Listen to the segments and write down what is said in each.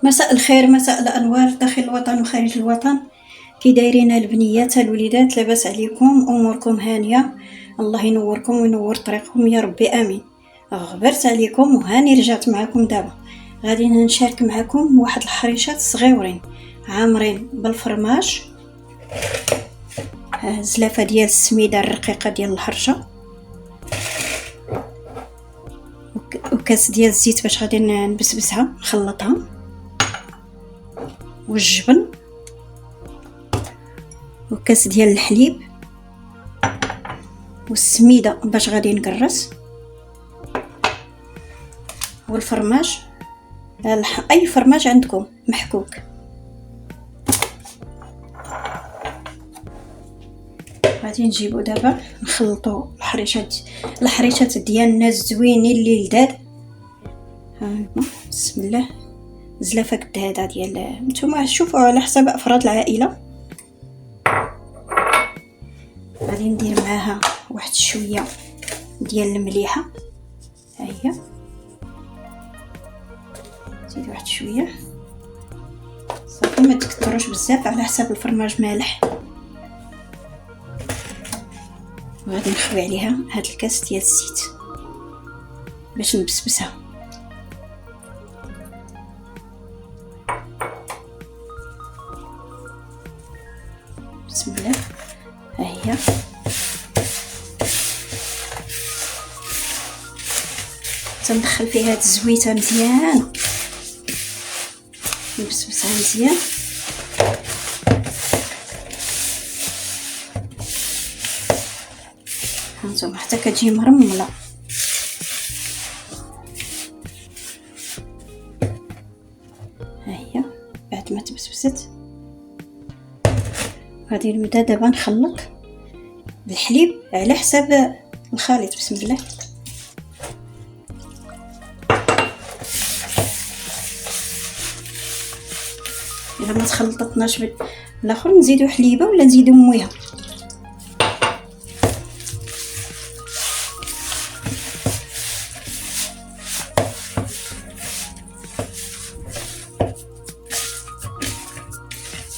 مساء الخير، مساء الأنوار داخل الوطن وخارج الوطن. كي دايرين البنيات الوليدات؟ لاباس عليكم؟ أموركم هانية؟ الله ينوركم وينور طريقكم يا ربي، آمين. غبرت عليكم وهاني رجعت معكم دابا. غادي نشارك معكم واحد الحريشات صغيورين عامرين بالفرماج، زلافة ديال السميدة الرقيقة ديال الحرشة، وكاس ديال الزيت باش غادي نبسبسها نخلطها، والجبن، وكاس ديال الحليب، والسميده باش غادي نقرص، والفرماج، اي فرماج عندكم محكوك. غادي نجيبو دابا نخلطوا الحريشات ديالنا الزوينين اللي لذاذ. بسم الله. زلافه قد هذا ديال نتوما شوفوا على حسب افراد العائله. غادي ندير معاها واحد شويه ديال المليحه، ها هي، زيد واحد شويه صافي، ما تكثروش بزاف على حسب الفرماج مالح. وغادي نخوي عليها هاد الكاس ديال الزيت باش نبسبسها. بسم الله. ها هي، تندخل فيها هاد الزويته مزيان، نبسبسها مزيان. هانتوما حتى كتجي مرمله. ها هي بعد ما تبسبست غادي نبدا دابا نخلط بالحليب على حساب الخليط. بسم الله. الا ما تخلطتناش بالاخر نزيدو حليبه ولا نزيدو مويها.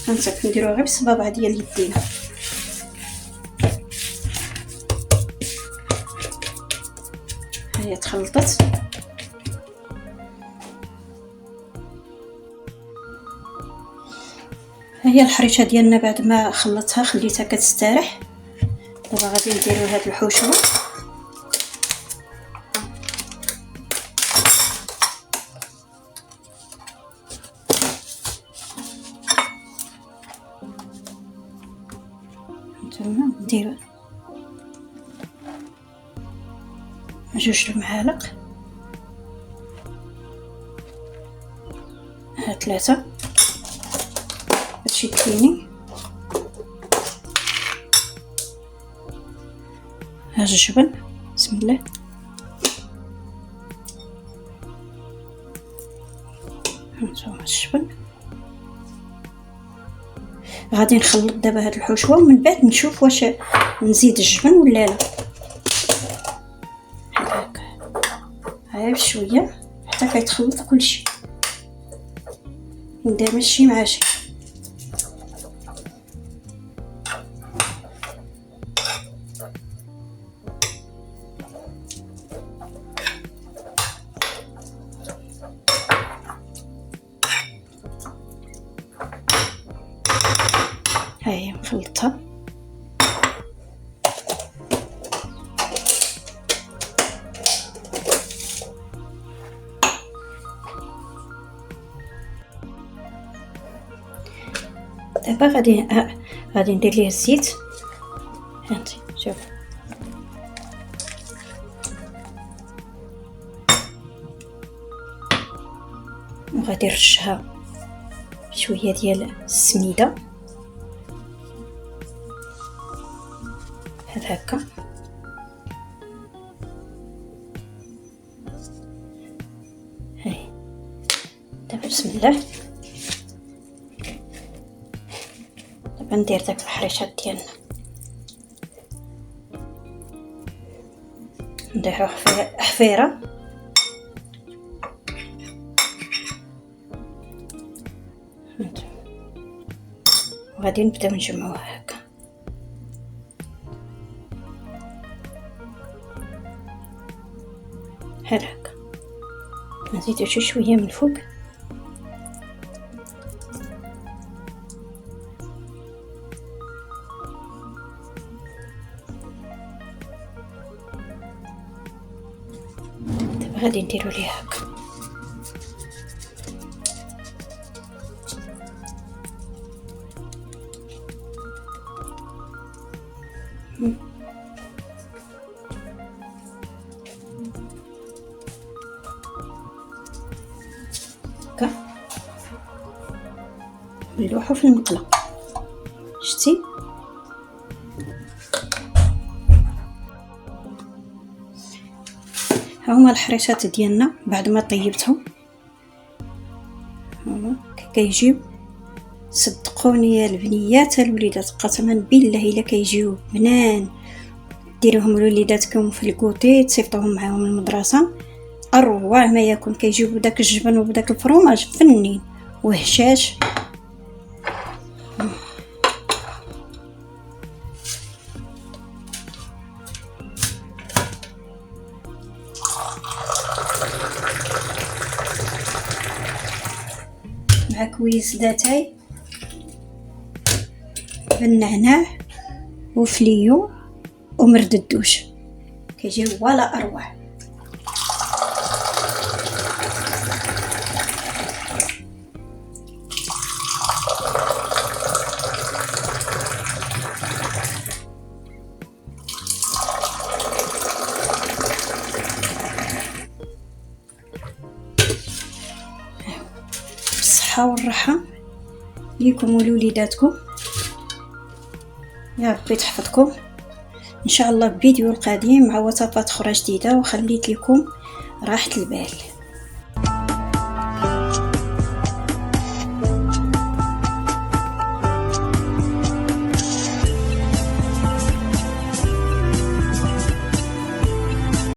هانتا نديروها غير بالصبابع ديال يدينا. هي تخلطت. هي الحريشه ديالنا بعد ما خلطتها خليتها كتستريح. دابا غادي نديرو هاد الحشوه. نتوما نديرو 2 المعالق، 3 هادشي تليني، ها الجبن. بسم الله. هانتوما الجبن. غادي نخلط دابا هاد الحشوه ومن بعد نشوف واش نزيد الجبن ولا لا. هكا غير بشويه حتى كيتخلط كلشي، ندمج شي مع شي. هاهي نخلطها. دابا غادي ندير ليه الزيت. هانتي شوف، وغادي نرشها شويه ديال السميده بحال هكا. هاي دابا بسم الله. دابا ندير داك الحريشات ديالنا، نديرو حفيره وغادي نبداو نجمعوها هكا. بحال هكا. نزيدو شويه من فوق. دابا غادي نديرو ليها هكا. هكا نلوحو في المقله. شتي هما الحريشات ديالنا بعد ما طيبتهم. هما كيجيو، صدقوني يا البنيات الوليدات قسما بالله الا كيجيو بنان. ديروهم لوليداتكم في الكوتي، تصيفطوهم معاهم المدرسه، اروع ما يكون. كيجيو بداك الجبن وبداك الفرomاج فنين وهشاش. مع كويس داتاي بالنعناع وفليو ومرد الدوش، كيجي ولا اروع. بالصحة والراحة ليكم ولوليداتكم، يا ربي تحفظكم ان شاء الله. بفيديو القادم مع وصفات اخرى جديده، وخليت لكم راحه البال.